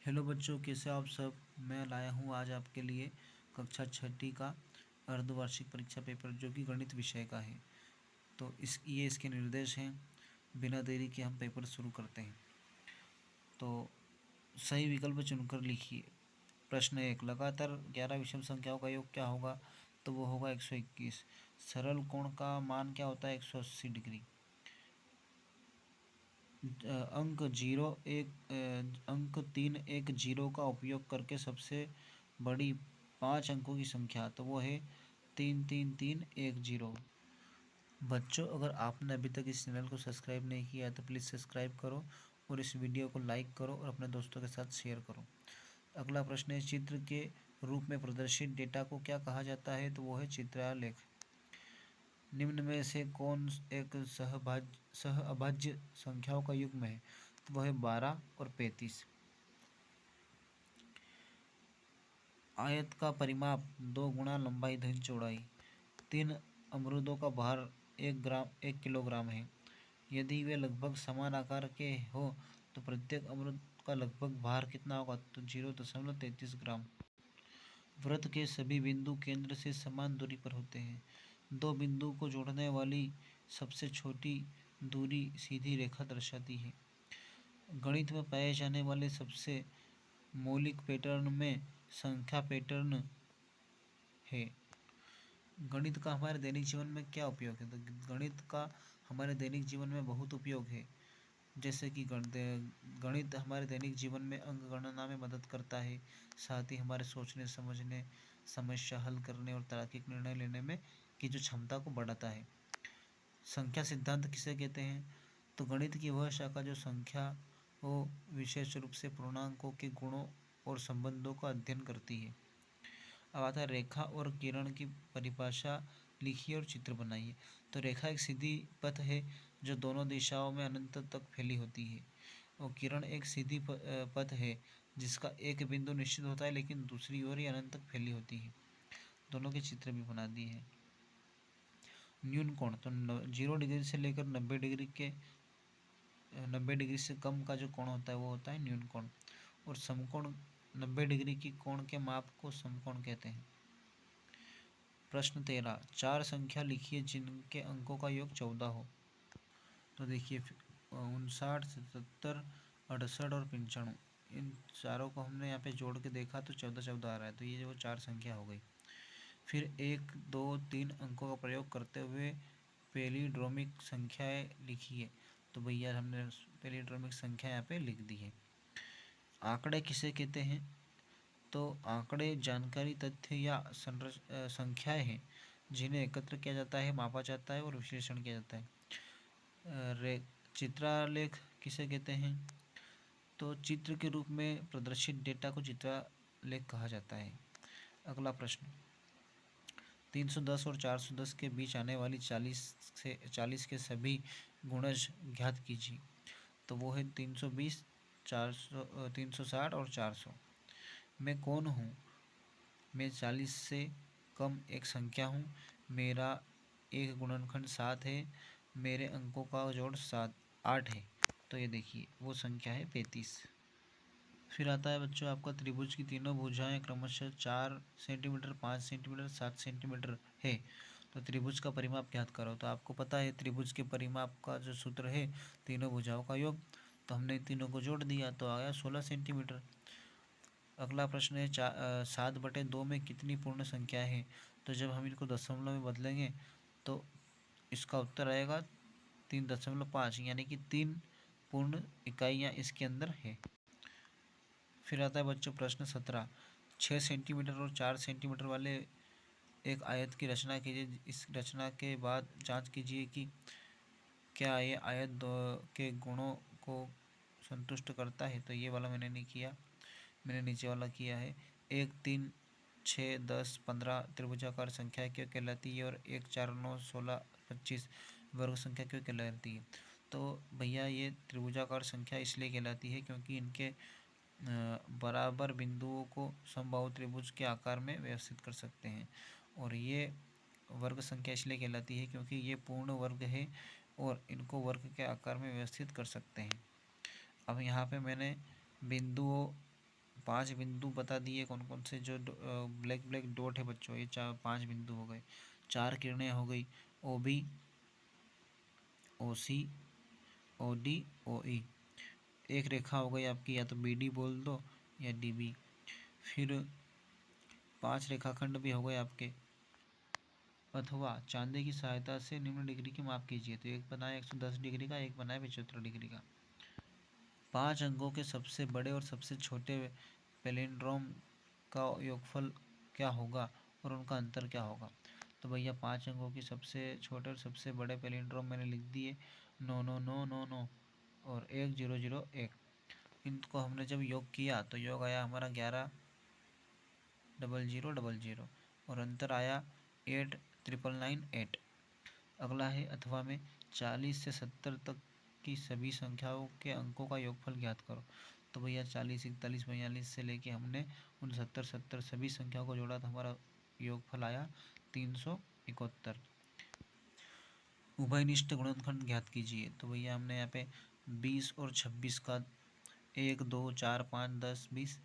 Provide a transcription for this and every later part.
Hello बच्चों, कैसे आप सब। मैं लाया हूँ आज आपके लिए कक्षा छठी का अर्धवार्षिक परीक्षा पेपर जो कि गणित विषय का है। तो इसके निर्देश हैं। बिना देरी के हम पेपर शुरू करते हैं। तो सही विकल्प चुनकर लिखिए। प्रश्न 1, लगातार 11 विषम संख्याओं का योग क्या होगा? तो वो होगा 121। सरल कोण का मान क्या होता है? 180 डिग्री। अंक 3 एक जीरो का उपयोग करके सबसे बड़ी 5 अंकों की संख्या, तो वो है 33310। बच्चों, अगर आपने अभी तक इस चैनल को सब्सक्राइब नहीं किया है तो प्लीज़ सब्सक्राइब करो और इस वीडियो को लाइक करो और अपने दोस्तों के साथ शेयर करो। अगला प्रश्न है, चित्र के रूप में प्रदर्शित डेटा को क्या कहा जाता है? तो वो है चित्रालेख। निम्न में से कौन एक सहअभाज्य संख्याओं का युग्म है? तो वह है 12 और 35। आयत का परिमाप 2 गुना लंबाई धन चौड़ाई। 3 अमरूदों का भार 1 किलोग्राम है। यदि वे लगभग समान आकार के हो तो प्रत्येक अमरूद का लगभग भार कितना होगा? तो 0.33 ग्राम। वृत्त के सभी बिंदु केंद्र से समान दूरी पर होते हैं। दो बिंदु को जोड़ने वाली सबसे छोटी दूरी सीधी रेखा दर्शाती है। गणित में पाए जाने वाले सबसे मौलिक पैटर्न में संख्या पैटर्न है। गणित का हमारे दैनिक जीवन में क्या उपयोग है? तो गणित का हमारे दैनिक जीवन में बहुत उपयोग है। जैसे कि गणित हमारे दैनिक जीवन में अंक गणना में मदद करता है। साथ ही हमारे सोचने समझने, समस्या हल करने और तार्किक निर्णय लेने में की जो क्षमता को बढ़ाता है। संख्या सिद्धांत किसे कहते हैं? तो गणित की वह शाखा जो संख्या को विशेष रूप से पूर्णांकों के गुणों और संबंधों का अध्ययन करती है। अब आता है रेखा और किरण की परिभाषा लिखिए और चित्र बनाइए। तो रेखा एक सीधी पथ है जो दोनों दिशाओं में अनंत तक फैली होती है, और किरण एक सीधी पथ है जिसका एक बिंदु निश्चित होता है लेकिन दूसरी ओर ही अनंत तक फैली होती है। दोनों के चित्र भी बना दिए हैं। न्यून कोण, तो 0 डिग्री से लेकर 90 डिग्री से कम का जो कोण होता है वो होता है न्यून कोण। और समकोण 90 डिग्री की कोण के माप को समकोण कहते हैं। प्रश्न 13, 4 संख्या लिखिए जिनके अंकों का योग 14 हो। तो देखिए 59, 77, 68 और 95, इन चारों को हमने यहाँ पे जोड़ के देखा तो 14 14 आ रहा है। तो ये जो 4 संख्या हो गई। फिर 1, 2, 3 अंकों का प्रयोग करते हुए पैलिंड्रोमिक संख्याएं लिखिए। तो भैया हमने पैलिंड्रोमिक संख्या यहाँ पे लिख दी है। आंकड़े किसे कहते हैं? तो आंकड़े जानकारी, तथ्य या संख्याएं हैं जिन्हें एकत्र किया जाता है, मापा जाता है और विश्लेषण किया जाता है। चित्रालेख किसे कहते हैं? तो चित्र के रूप में प्रदर्शित डेटा को चित्रालेख कहा जाता है। अगला प्रश्न, 310 और 410 के बीच आने वाली 40 के सभी गुणज ज्ञात कीजिए। तो वो है 320, 360 और 400। मैं कौन हूँ? मैं 40 से कम एक संख्या हूँ। मेरा एक गुणनखंड 7 है। मेरे अंकों का जोड़ 8 है। तो ये देखिए वो संख्या है 35। फिर आता है बच्चों आपका त्रिभुज की तीनों भुजाएं क्रमशः 4 सेंटीमीटर, 5 सेंटीमीटर, 7 सेंटीमीटर है। तो त्रिभुज का परिमाप ज्ञात करो। तो आपको पता है त्रिभुज के परिमाप का जो सूत्र है तीनों भुजाओं का योग। तो हमने तीनों को जोड़ दिया तो आया 16 सेंटीमीटर। अगला प्रश्न है 7/2 में कितनी पूर्ण संख्या है? तो जब हम इनको दशमलव में बदलेंगे तो इसका उत्तर आएगा 3.5, यानी कि 3 पूर्ण इकाइयाँ इसके अंदर है। फिर आता है बच्चों प्रश्न 17, 6 सेंटीमीटर और 4 सेंटीमीटर वाले एक आयत की रचना कीजिए। इस रचना के बाद जांच कीजिए कि क्या ये आयत के गुणों को संतुष्ट करता है। तो ये वाला मैंने नहीं किया, मैंने नीचे वाला किया है। 1, 3, 6, 10, 15 त्रिभुजाकार संख्या क्यों कहलाती है और 1, 4, 9, 16, 25 वर्ग संख्या क्यों कहलाती है? तो भैया ये त्रिभुजाकार संख्या इसलिए कहलाती है क्योंकि इनके बराबर बिंदुओं को समबाहु त्रिभुज के आकार में व्यवस्थित कर सकते हैं। और ये वर्ग संख्या इसलिए कहलाती है क्योंकि ये पूर्ण वर्ग है और इनको वर्ग के आकार में व्यवस्थित कर सकते हैं। अब यहाँ पे मैंने बिंदुओं 5 बिंदु बता दिए कौन कौन से, जो ब्लैक ब्लैक डॉट है बच्चों, ये 5 बिंदु हो गए। 4 किरणें हो गई, OB, OC, OD, OE। एक रेखा हो गई आपकी, या तो BD बोल दो या DB। फिर 5 रेखाखंड भी हो गए आपके। अथवा चांदी की सहायता से निम्न डिग्री की माप कीजिए। तो एक बनाया 110 डिग्री का, एक बनाया 75 डिग्री का। 5 अंकों के सबसे बड़े और सबसे छोटे पैलिंड्रोम का योगफल क्या होगा और उनका अंतर क्या होगा। तो भैया 5 अंकों की सबसे छोटे और सबसे बड़े पैलिंड्रोम मैंने लिख दिए, 99999 और 1001। इनको हमने जब योग किया तो योग आया हमारा 110000 और अंतर आया 8998। अगला है अथवा में 40 से 70 तक की सभी संख्याओं के अंकों का योगफल ज्ञात करो। तो भैया 40, 41, 42 से लेके हमने उन 70 सभी संख्याओं को जोड़ा तो हमारा योगफल आया 371। उभयनिष्ठ गुणनखंड ज्ञात कीजिए। तो भैया हमने यहाँ पे 20 और 26 का 1 2 4 5 10 20,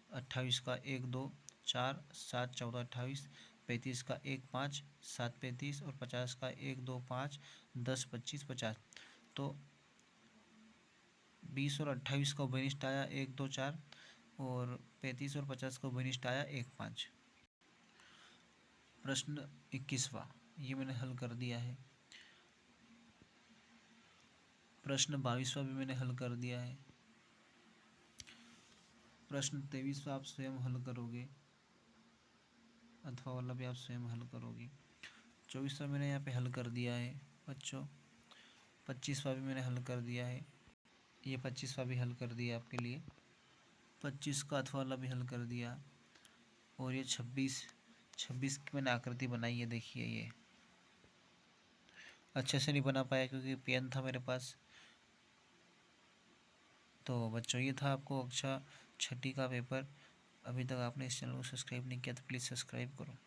28 का 1 2 4 7 14 28, 35 का 1 5 7 35 और 50 का 1 2 5 10 25 50। तो 20 और 28 का उभयनिष्ठ आया 1 2 4 और 35 और 50 का उभयनिष्ठ आया 1 5। प्रश्न 21वां ये मैंने हल कर दिया है। प्रश्न 22वां भी मैंने हल कर दिया है। प्रश्न 23वां आप स्वयं हल करोगे, अथवा वाला भी आप स्वयं हल करोगे। 24वां मैंने यहाँ पे हल कर दिया है बच्चों। 25वां भी मैंने हल कर दिया है। ये 25वां भी हल कर दिया आपके लिए। 25 का अथवा वाला भी हल कर दिया। और ये 26 की मैंने आकृति बनाई है, देखिए ये अच्छे से नहीं बना पाया क्योंकि पेन था मेरे पास। तो बच्चों ये था आपको कक्षा 6ठी का पेपर। अभी तक आपने इस चैनल को सब्सक्राइब नहीं किया तो प्लीज़ सब्सक्राइब करो।